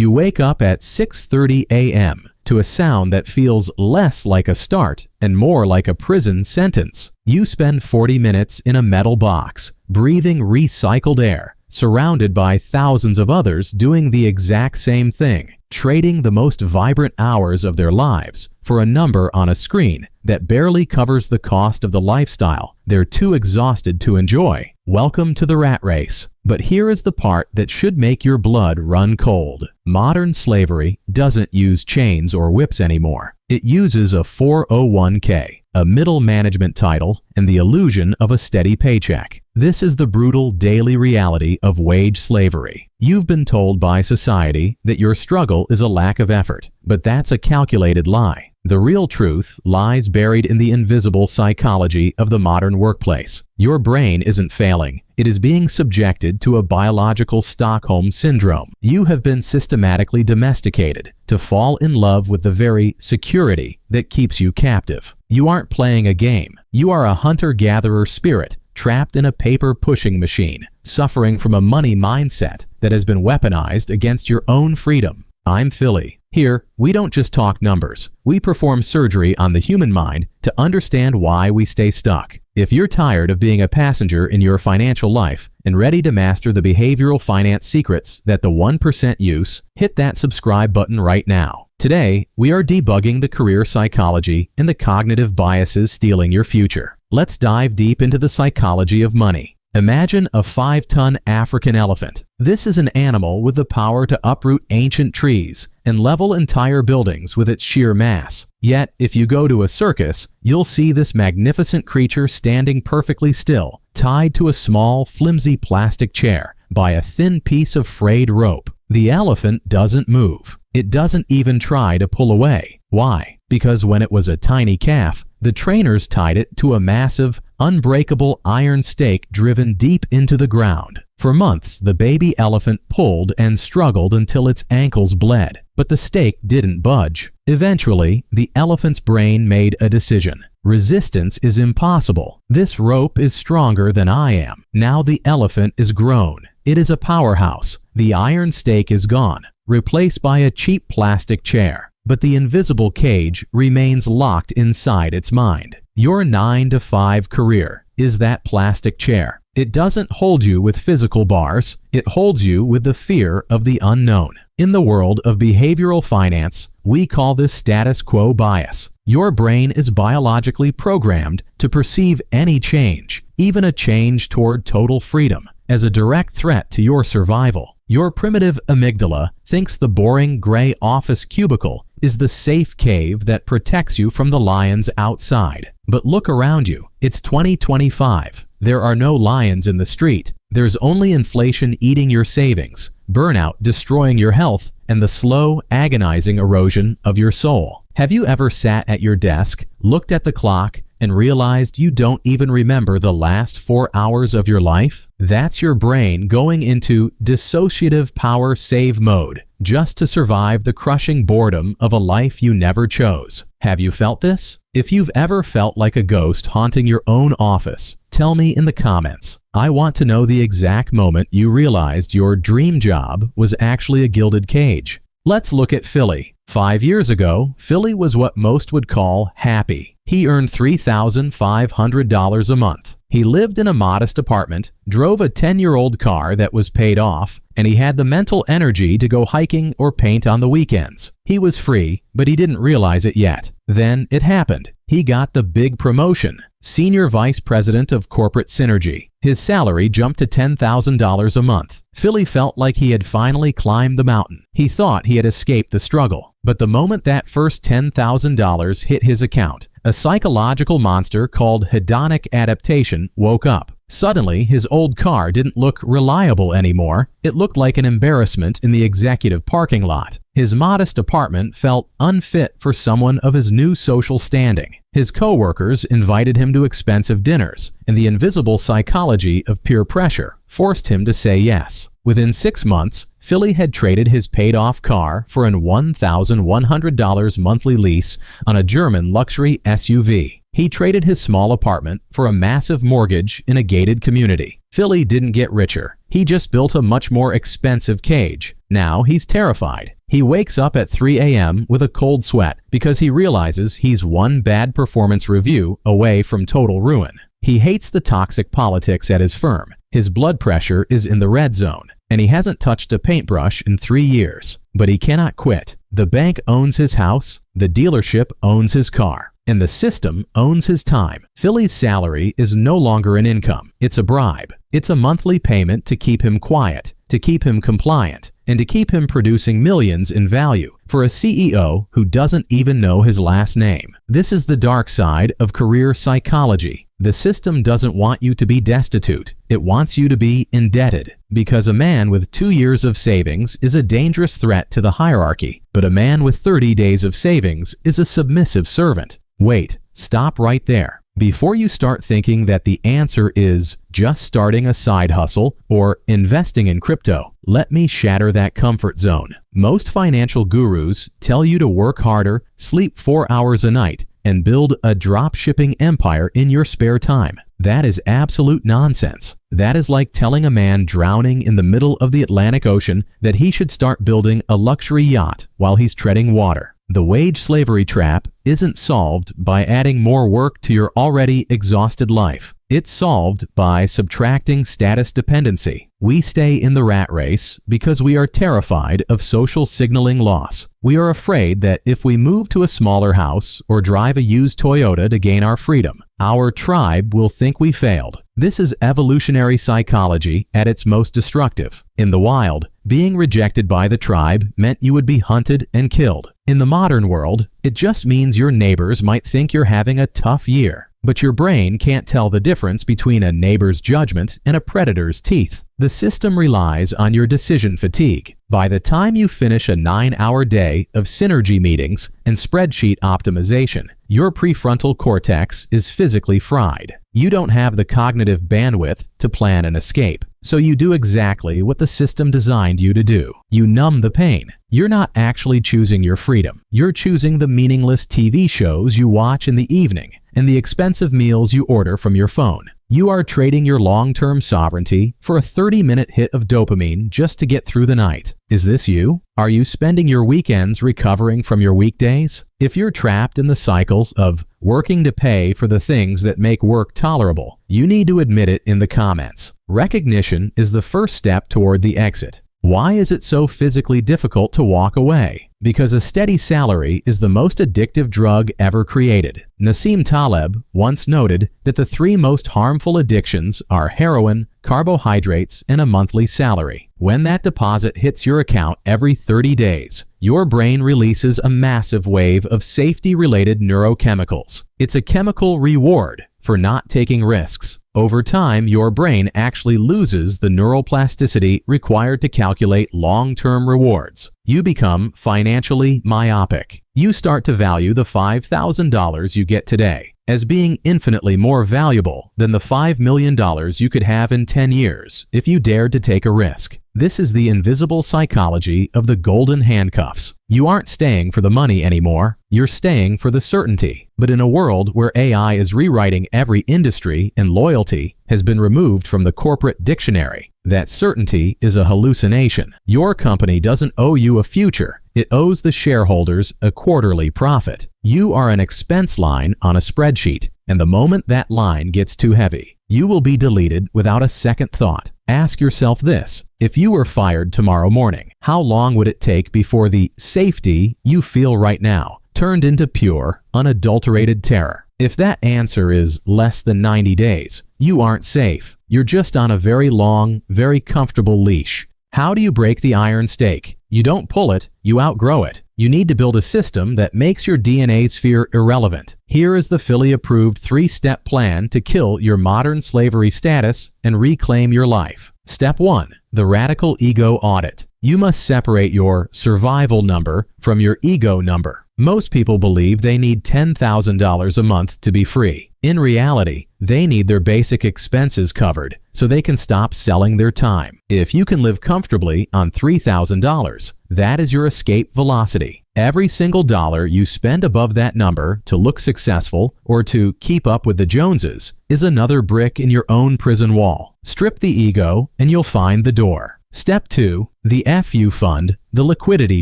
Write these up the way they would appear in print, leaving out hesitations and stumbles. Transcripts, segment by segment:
You wake up at 6:30 a.m. to a sound that feels less like a start and more like a prison sentence. You spend 40 minutes in a metal box, breathing recycled air, surrounded by thousands of others doing the exact same thing, trading the most vibrant hours of their lives for a number on a screen that barely covers the cost of the lifestyle they're too exhausted to enjoy. Welcome to the rat race. But here is the part that should make your blood run cold. Modern slavery doesn't use chains or whips anymore. It uses a 401k, a middle management title, and the illusion of a steady paycheck. This is the brutal daily reality of wage slavery. You've been told by society that your struggle is a lack of effort, but that's a calculated lie. The real truth lies buried in the invisible psychology of the modern workplace. Your brain isn't failing. It is being subjected to a biological Stockholm Syndrome. You have been systematically domesticated to fall in love with the very security that keeps you captive. You aren't playing a game. You are a hunter-gatherer spirit trapped in a paper-pushing machine, suffering from a money mindset that has been weaponized against your own freedom. I'm Philly. Here, we don't just talk numbers. We perform surgery on the human mind to understand why we stay stuck. If you're tired of being a passenger in your financial life and ready to master the behavioral finance secrets that the 1% use, hit that subscribe button right now. Today, we are debugging the career psychology and the cognitive biases stealing your future. Let's dive deep into the psychology of money. Imagine a 5-ton African elephant. This is an animal with the power to uproot ancient trees and level entire buildings with its sheer mass. Yet, if you go to a circus, you'll see this magnificent creature standing perfectly still, tied to a small, flimsy plastic chair by a thin piece of frayed rope. The elephant doesn't move. It doesn't even try to pull away. Why? Because when it was a tiny calf, the trainers tied it to a massive, unbreakable iron stake driven deep into the ground. For months, the baby elephant pulled and struggled until its ankles bled, but the stake didn't budge. Eventually, the elephant's brain made a decision. Resistance is impossible. This rope is stronger than I am. Now the elephant is grown. It is a powerhouse. The iron stake is gone, replaced by a cheap plastic chair. But the invisible cage remains locked inside its mind. Your 9-to-5 career is that plastic chair. It doesn't hold you with physical bars. It holds you with the fear of the unknown. In the world of behavioral finance, we call this status quo bias. Your brain is biologically programmed to perceive any change, even a change toward total freedom, as a direct threat to your survival. Your primitive amygdala thinks the boring gray office cubicle is the safe cave that protects you from the lions outside. But look around you. It's 2025. There are no lions in the street. There's only inflation eating your savings, burnout destroying your health, and the slow, agonizing erosion of your soul. Have you ever sat at your desk, looked at the clock, and realized you don't even remember the last 4 hours of your life? That's your brain going into dissociative power save mode just to survive the crushing boredom of a life you never chose. Have you felt this? If you've ever felt like a ghost haunting your own office, tell me in the comments. I want to know the exact moment you realized your dream job was actually a gilded cage. Let's look at Philly. 5 years ago, Philly was what most would call happy. He earned $3,500 a month. He lived in a modest apartment, drove a 10-year-old car that was paid off, and he had the mental energy to go hiking or paint on the weekends. He was free, but he didn't realize it yet. Then it happened. He got the big promotion, Senior Vice President of Corporate Synergy. His salary jumped to $10,000 a month. Philly felt like he had finally climbed the mountain. He thought he had escaped the struggle. But the moment that first $10,000 hit his account, a psychological monster called hedonic adaptation woke up. Suddenly, his old car didn't look reliable anymore. It looked like an embarrassment in the executive parking lot. His modest apartment felt unfit for someone of his new social standing. His coworkers invited him to expensive dinners, and the invisible psychology of peer pressure forced him to say yes. Within 6 months, Philly had traded his paid-off car for an $1,100 monthly lease on a German luxury SUV. He traded his small apartment for a massive mortgage in a gated community. Philly didn't get richer. He just built a much more expensive cage. Now he's terrified. He wakes up at 3 a.m. with a cold sweat because he realizes he's one bad performance review away from total ruin. He hates the toxic politics at his firm. His blood pressure is in the red zone, and he hasn't touched a paintbrush in 3 years. But he cannot quit. The bank owns his house, the dealership owns his car, and the system owns his time. Philly's salary is no longer an income. It's a bribe. It's a monthly payment to keep him quiet, to keep him compliant, and to keep him producing millions in value for a CEO who doesn't even know his last name. This is the dark side of career psychology. The system doesn't want you to be destitute. It wants you to be indebted, because a man with 2 years of savings is a dangerous threat to the hierarchy, but a man with 30 days of savings is a submissive servant. Wait, stop right there. Before you start thinking that the answer is just starting a side hustle or investing in crypto, let me shatter that comfort zone. Most financial gurus tell you to work harder, sleep 4 hours a night, and build a drop-shipping empire in your spare time. That is absolute nonsense. That is like telling a man drowning in the middle of the Atlantic Ocean that he should start building a luxury yacht while he's treading water. The wage slavery trap isn't solved by adding more work to your already exhausted life. It's solved by subtracting status dependency. We stay in the rat race because we are terrified of social signaling loss. We are afraid that if we move to a smaller house or drive a used Toyota to gain our freedom, our tribe will think we failed. This is evolutionary psychology at its most destructive. In the wild, being rejected by the tribe meant you would be hunted and killed. In the modern world, it just means your neighbors might think you're having a tough year. But your brain can't tell the difference between a neighbor's judgment and a predator's teeth. The system relies on your decision fatigue. By the time you finish a 9-hour day of synergy meetings and spreadsheet optimization, your prefrontal cortex is physically fried. You don't have the cognitive bandwidth to plan an escape. So you do exactly what the system designed you to do. You numb the pain. You're not actually choosing your freedom. You're choosing the meaningless TV shows you watch in the evening and the expensive meals you order from your phone. You are trading your long-term sovereignty for a 30-minute hit of dopamine just to get through the night. Is this you? Are you spending your weekends recovering from your weekdays? If you're trapped in the cycles of working to pay for the things that make work tolerable, you need to admit it in the comments. Recognition is the first step toward the exit. Why is it so physically difficult to walk away? Because a steady salary is the most addictive drug ever created. Nassim Taleb once noted that the 3 most harmful addictions are heroin, carbohydrates, and a monthly salary. When that deposit hits your account every 30 days, your brain releases a massive wave of safety-related neurochemicals. It's a chemical reward for not taking risks. Over time, your brain actually loses the neuroplasticity required to calculate long-term rewards. You become financially myopic. You start to value the $5,000 you get today as being infinitely more valuable than the $5 million you could have in 10 years if you dared to take a risk. This is the invisible psychology of the golden handcuffs. You aren't staying for the money anymore. You're staying for the certainty. But in a world where AI is rewriting every industry and loyalty has been removed from the corporate dictionary, that certainty is a hallucination. Your company doesn't owe you a future. It owes the shareholders a quarterly profit. You are an expense line on a spreadsheet, and the moment that line gets too heavy, you will be deleted without a second thought. Ask yourself this: if you were fired tomorrow morning, how long would it take before the safety you feel right now turned into pure, unadulterated terror? If that answer is less than 90 days, you aren't safe. You're just on a very long, very comfortable leash. How do you break the iron stake? You don't pull it, you outgrow it. You need to build a system that makes your DNA sphere irrelevant. Here is the Philly-approved 3-step plan to kill your modern slavery status and reclaim your life. Step 1. The radical ego audit. You must separate your survival number from your ego number. Most people believe they need $10,000 a month to be free. In reality, they need their basic expenses covered so they can stop selling their time. If you can live comfortably on $3,000, that is your escape velocity. Every single dollar you spend above that number to look successful or to keep up with the Joneses is another brick in your own prison wall. Strip the ego and you'll find the door. Step 2. The FU Fund, the liquidity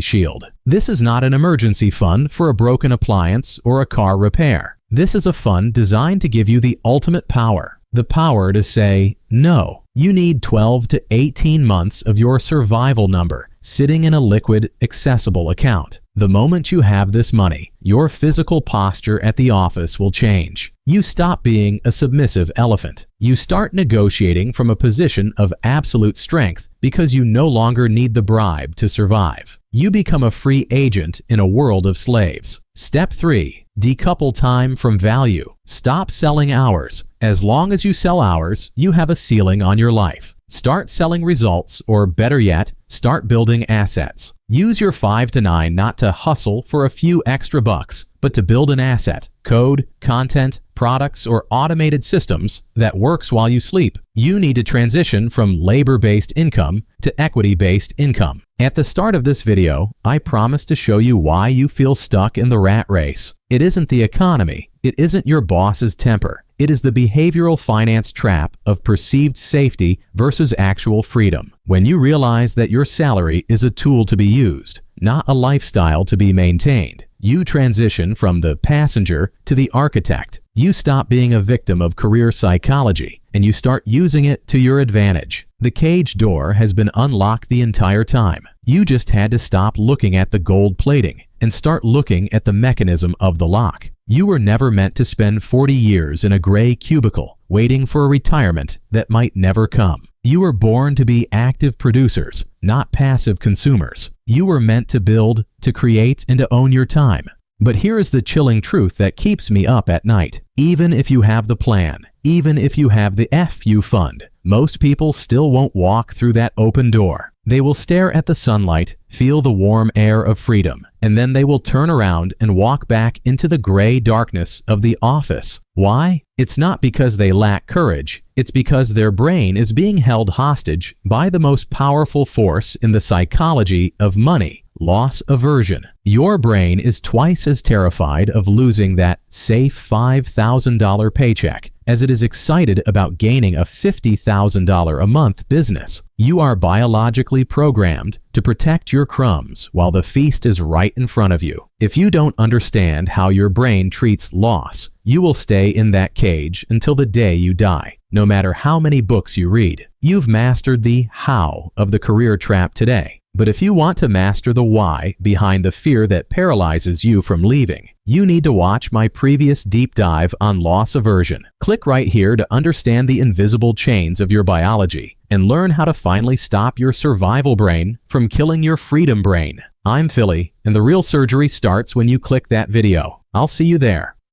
shield. This is not an emergency fund for a broken appliance or a car repair. This is a fund designed to give you the ultimate power. The power to say no. You need 12 to 18 months of your survival number sitting in a liquid, accessible account. The moment you have this money, your physical posture at the office will change. You stop being a submissive elephant. You start negotiating from a position of absolute strength because you no longer need the bribe to survive. You become a free agent in a world of slaves. Step 3. Decouple time from value. Stop selling hours. As long as you sell hours, you have a ceiling on your life. Start selling results, or better yet, start building assets. Use your 5 to 9 not to hustle for a few extra bucks, but to build an asset, code, content, products, or automated systems that works while you sleep. You need to transition from labor-based income to equity-based income. At the start of this video, I promised to show you why you feel stuck in the rat race. It isn't the economy. It isn't your boss's temper. It is the behavioral finance trap of perceived safety versus actual freedom. When you realize that your salary is a tool to be used, not a lifestyle to be maintained, you transition from the passenger to the architect. You stop being a victim of career psychology and you start using it to your advantage. The cage door has been unlocked the entire time. You just had to stop looking at the gold plating and start looking at the mechanism of the lock. You were never meant to spend 40 years in a gray cubicle waiting for a retirement that might never come. You were born to be active producers, not passive consumers. You were meant to build, to create, and to own your time. But here is the chilling truth that keeps me up at night. Even if you have the plan, even if you have the FU Fund, most people still won't walk through that open door. They will stare at the sunlight, feel the warm air of freedom, and then they will turn around and walk back into the gray darkness of the office. Why? It's not because they lack courage. It's because their brain is being held hostage by the most powerful force in the psychology of money: loss aversion. Your brain is twice as terrified of losing that safe $5,000 paycheck as it is excited about gaining a $50,000 a month business. You are biologically programmed to protect your crumbs while the feast is right in front of you. If you don't understand how your brain treats loss, you will stay in that cage until the day you die, no matter how many books you read. You've mastered the how of the career trap today. But if you want to master the why behind the fear that paralyzes you from leaving, you need to watch my previous deep dive on loss aversion. Click right here to understand the invisible chains of your biology and learn how to finally stop your survival brain from killing your freedom brain. I'm Philly, and the real surgery starts when you click that video. I'll see you there.